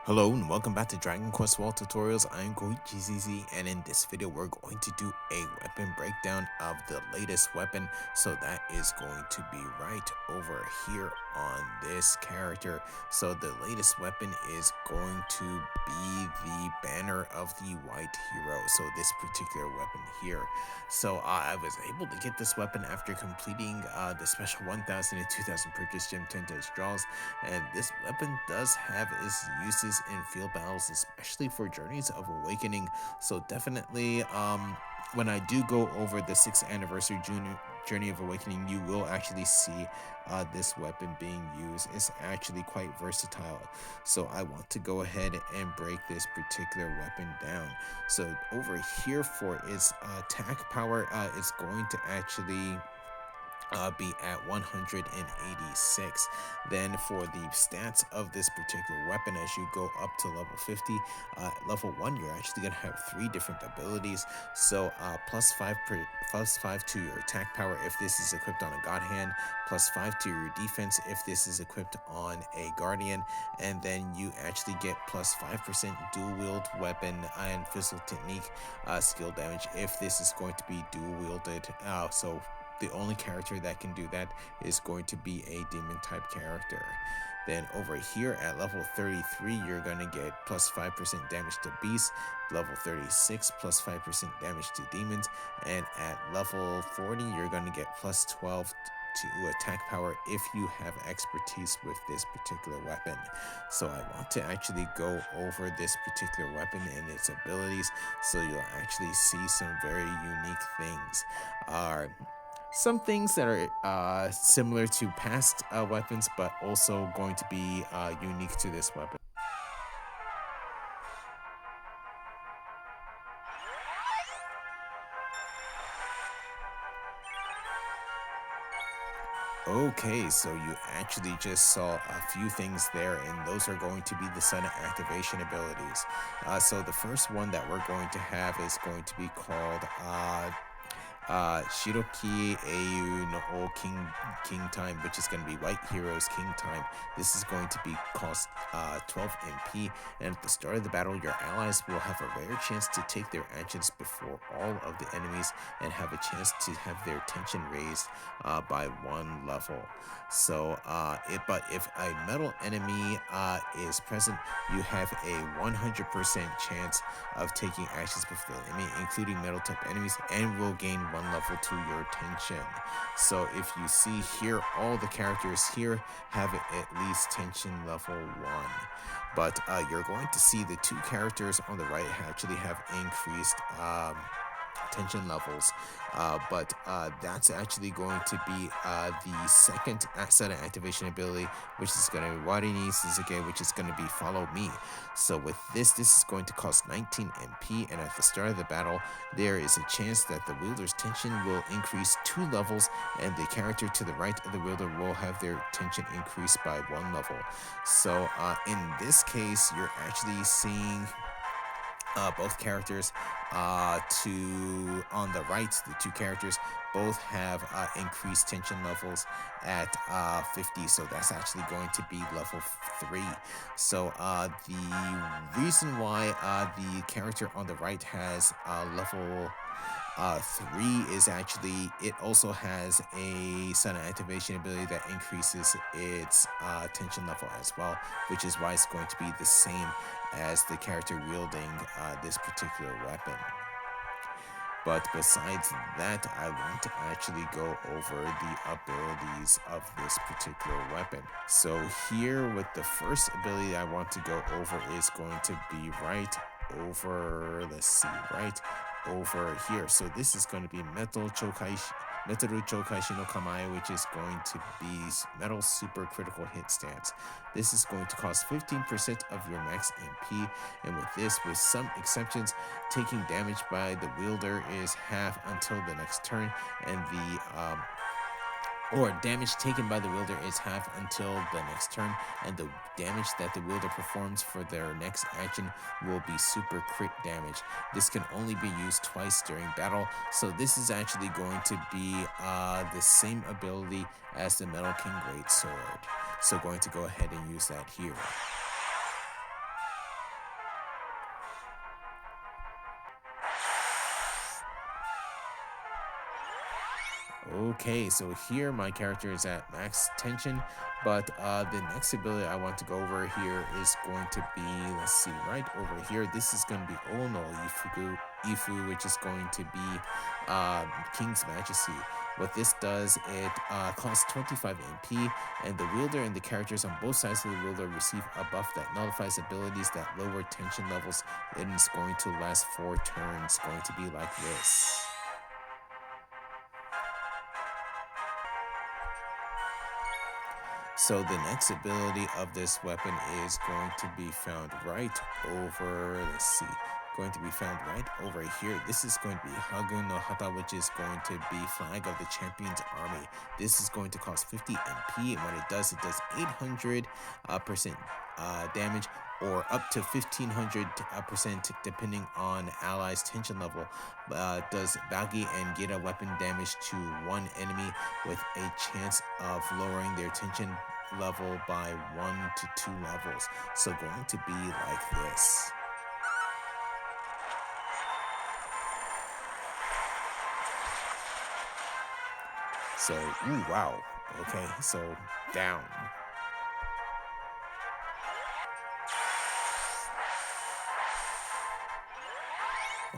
Hello and welcome back to Dragon Quest Wall Tutorials. I am GCZ, and in this video we're going to do a weapon breakdown of the latest weapon. So that is going to be right over here on this character. So the latest weapon is going to be the Banner of the White Hero. So this particular weapon here. So I was able to get this weapon after completing the special 1000 and 2000 purchase gem 10 touch draws, and this weapon does have its uses in field battles, especially for Journeys of Awakening. So definitely, when I do go over the 6th anniversary Journey of Awakening, you will actually see this weapon being used. It's actually quite versatile. So I want to go ahead and break this particular weapon down. So over here for its attack power, it's going to actually be at 186. Then for the stats of this particular weapon, as you go up to level 50, level 1, you're actually going to have 3 different abilities. So plus 5 to your attack power if this is equipped on a god hand, plus 5 to your defense if this is equipped on a guardian, and then you actually get plus 5% dual wield weapon and physical technique skill damage if this is going to be dual wielded. So the only character that can do that is going to be a demon type character. Then over here at level 33, you're going to get plus 5% damage to beasts, level 36 plus 5% damage to demons, and at level 40, you're going to get plus 12 to attack power if you have expertise with this particular weapon. So I want to actually go over this particular weapon and its abilities, so you'll actually see some very unique things. Some things that are similar to past weapons, but also going to be unique to this weapon. Okay, so you actually just saw a few things there, and those are going to be the sudden activation abilities. So the first one that we're going to have is going to be called Shiroki Eiyu no King Time, which is going to be White Hero's King Time. This is going to be cost 12 MP, and at the start of the battle, your allies will have a rare chance to take their actions before all of the enemies and have a chance to have their tension raised by 1 level. So, but if a metal enemy is present, you have a 100% chance of taking actions before the enemy, including metal type enemies, and will gain 1 level to your tension. So if you see here, all the characters here have at least tension level 1. But you're going to see the 2 characters on the right actually have increased tension levels, but that's actually going to be the second set of activation ability, which is going to be Warini Suzuki, which is going to be Follow Me. So with this is going to cost 19 MP, and at the start of the battle, there is a chance that the wielder's tension will increase 2 levels, and the character to the right of the wielder will have their tension increased by 1 level. So in this case, you're actually seeing both characters on the right, the 2 characters both have increased tension levels at 50, so that's actually going to be level 3. So the reason why the character on the right has level 3 is actually it also has a sudden activation ability that increases its tension level as well, which is why it's going to be the same as the character wielding this particular weapon. But besides that, I want to actually go over the abilities of this particular weapon. So here with the first ability I want to go over is going to be right over, let's see, right over here. So this is going to be Metaru Chokaishi no Kamae, which is going to be Metal Super Critical Hit Stance. This is going to cost 15% of your max MP, and with this, with some exceptions, taking damage by the wielder is half until the next turn, and or damage taken by the wielder is half until the next turn, and the damage that the wielder performs for their next action will be super crit damage. This can only be used twice during battle, so this is actually going to be the same ability as the Metal King Greatsword. So going to go ahead and use that here. Okay, so here my character is at max tension, but the next ability I want to go over here is going to be, let's see, right over here. This is going to be Ono Ifu, which is going to be King's Majesty. What this does, it costs 25 MP, and the wielder and the characters on both sides of the wielder receive a buff that nullifies abilities that lower tension levels, and it's going to last 4 turns, going to be like this. So the next ability of this weapon is going to be found right over, let's see, going to be found right over here. This is going to be Hagun no Hata, which is going to be Flag of the Champion's Army. This is going to cost 50 MP, and what it does 800% damage, or up to 1500% depending on allies' tension level. Does Bagi and Gira weapon damage to one enemy with a chance of lowering their tension level by 1 to 2 levels. So going to be like this. So, ooh, wow. Okay, so down.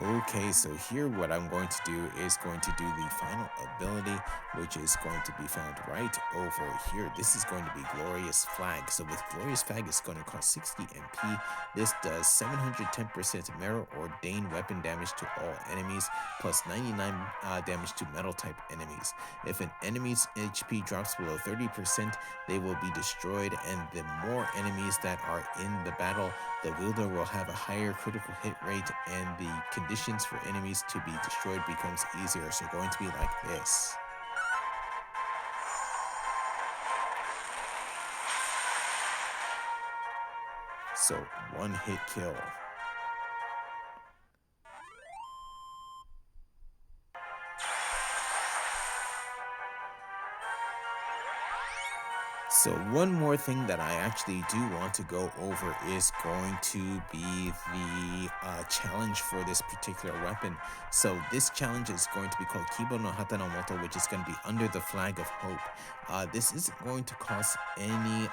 Okay, so here what I'm going to do is going to do the final ability, which is going to be found right over here. This is going to be Glorious Flag. So with Glorious Flag, it's going to cost 60 MP. This does 710% metal ordained weapon damage to all enemies, plus 99 damage to metal type enemies. If an enemy's HP drops below 30%, they will be destroyed, and the more enemies that are in the battle, the wielder will have a higher critical hit rate, and the conditions for enemies to be destroyed becomes easier. So going to be like this. So one hit kill. So one more thing that I actually do want to go over is going to be the challenge for this particular weapon. So this challenge is going to be called Kibo no Hata no Moto, which is going to be Under the Flag of Hope. This isn't going to cost any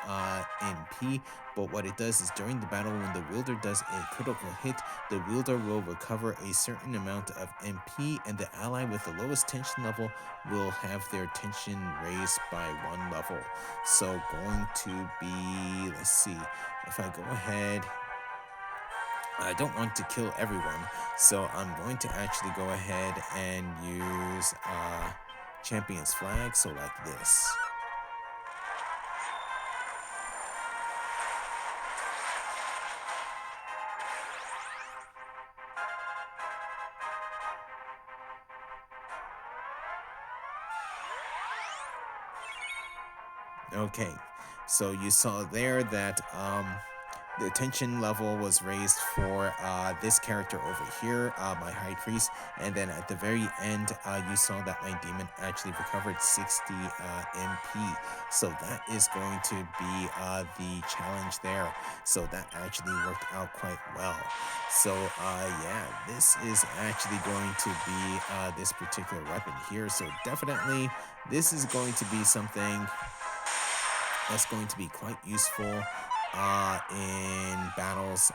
MP, but what it does is during the battle, when the wielder does a critical hit, the wielder will recover a certain amount of MP, and the ally with the lowest tension level will have their tension raised by 1 level. So going to be, let's see, if I go ahead, I don't want to kill everyone, so I'm going to actually go ahead and use Champion's Flag, so like this. Okay, so you saw there that the tension level was raised for this character over here, my High Priest, and then at the very end, you saw that my demon actually recovered 60 MP. So that is going to be the challenge there. So that actually worked out quite well. So yeah, this is actually going to be this particular weapon here. So definitely, this is going to be something that's going to be quite useful in battles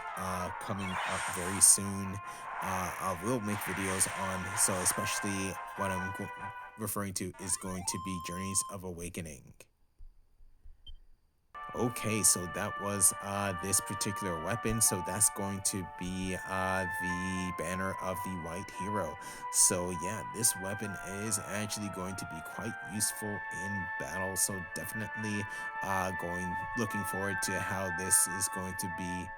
coming up very soon. I will make videos on, so especially what I'm referring to is going to be Journeys of Awakening. Okay, so that was this particular weapon. So that's going to be the banner of the white hero. So yeah, this weapon is actually going to be quite useful in battle. So definitely looking forward to how this is going to be,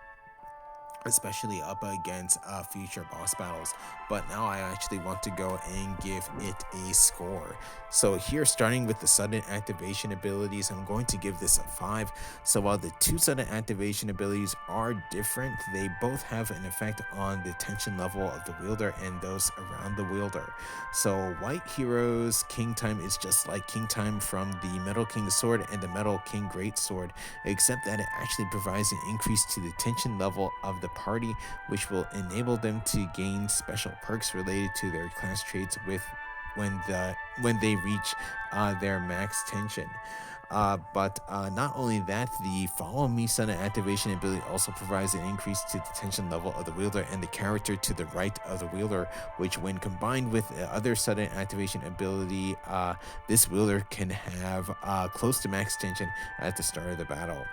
especially up against future boss battles. But now I actually want to go and give it a score. So here, starting with the sudden activation abilities, I'm going to give this a 5. So while the 2 sudden activation abilities are different, they both have an effect on the tension level of the wielder and those around the wielder. So White Hero's King Time is just like King Time from the Metal King Sword and the Metal King Great Sword, except that it actually provides an increase to the tension level of the party, which will enable them to gain special perks related to their class traits with when they reach their max tension. But not only that, the Follow Me sudden activation ability also provides an increase to the tension level of the wielder and the character to the right of the wielder, which when combined with the other sudden activation ability, this wielder can have close to max tension at the start of the battle.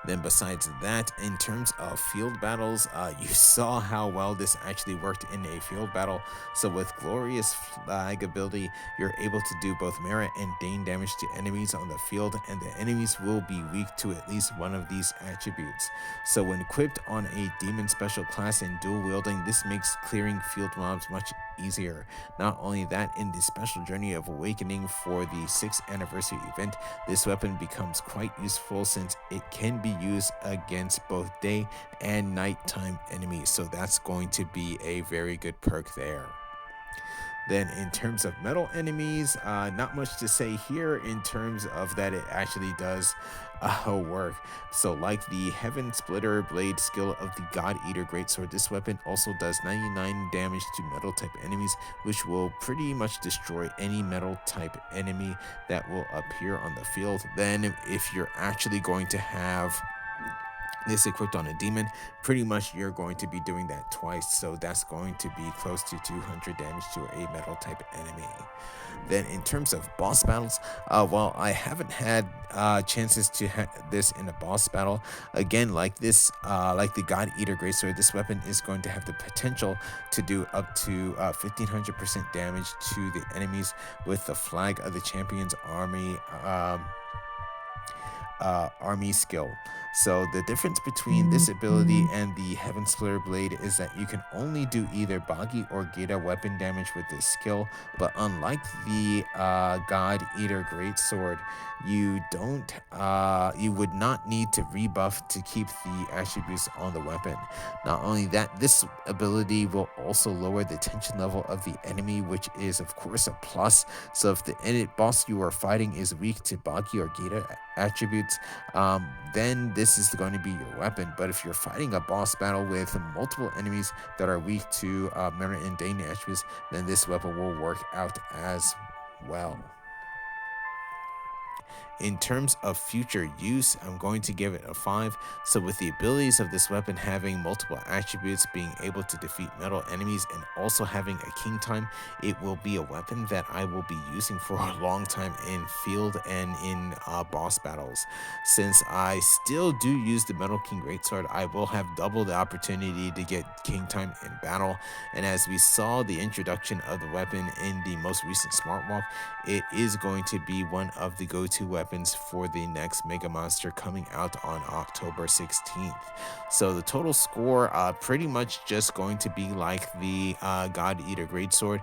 Then besides that, in terms of field battles, you saw how well this actually worked in a field battle. So with Glorious Flag ability, you're able to do both merit and Dane damage to enemies on the field, and the enemies will be weak to at least one of these attributes. So when equipped on a demon special class and dual wielding, this makes clearing field mobs much easier. Not only that, in the special Journey of Awakening for the 6th anniversary event, this weapon becomes quite useful since it can be used against both day and nighttime enemies, so that's going to be a very good perk there. Then in terms of metal enemies, not much to say here in terms of that it actually does work. So like the Heaven Splitter Blade skill of the God Eater Greatsword, this weapon also does 99 damage to metal type enemies, which will pretty much destroy any metal type enemy that will appear on the field. Then if you're actually going to have this equipped on a demon, pretty much you're going to be doing that twice, so that's going to be close to 200 damage to a metal type enemy. Then in terms of boss battles, while I haven't had chances to this in a boss battle, again, like this, like the God Eater Greatsword, this weapon is going to have the potential to do up to 1500% damage to the enemies with the Flag of the Champion's army skill. So the difference between this ability and the Heaven Splitter Blade is that you can only do either Bagi or Geta weapon damage with this skill, but unlike the God Eater Greatsword, you would not need to rebuff to keep the attributes on the weapon. Not only that, this ability will also lower the tension level of the enemy, which is of course a plus. So if the boss you are fighting is weak to Bagi or Geta attributes, then this is going to be your weapon. But if you're fighting a boss battle with multiple enemies that are weak to merit and Dane attributes, then this weapon will work out as well. In terms of future use, I'm going to give it a 5. So with the abilities of this weapon having multiple attributes, being able to defeat metal enemies, and also having a king time, it will be a weapon that I will be using for a long time in field and in boss battles. Since I still do use the Metal King Greatsword, I will have double the opportunity to get king time in battle. And as we saw the introduction of the weapon in the most recent Smart Walk, it is going to be one of the go-to weapons for the next Mega Monster coming out on October 16th. So the total score pretty much just going to be like the God Eater Greatsword,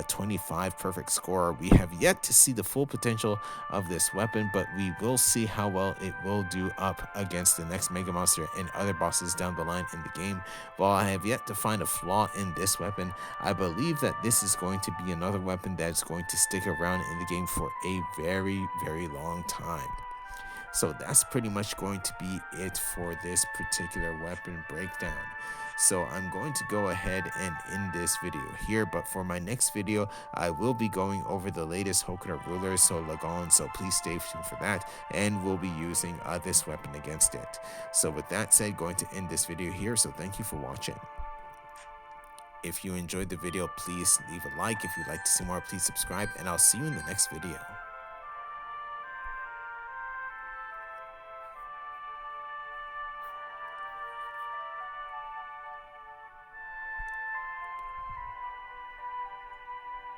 25 perfect score. We have yet to see the full potential of this weapon, but we will see how well it will do up against the next Mega Monster and other bosses down the line in the game. While I have yet to find a flaw in this weapon, I believe that this is going to be another weapon that's going to stick around in the game for a very, very long time. So that's pretty much going to be it for this particular weapon breakdown. So I'm going to go ahead and end this video here, but for my next video, I will be going over the latest Hokura rulers, so Lagon, so please stay tuned for that, and we'll be using this weapon against it. So with that said, going to end this video here, so thank you for watching. If you enjoyed the video, please leave a like. If you'd like to see more, please subscribe, and I'll see you in the next video.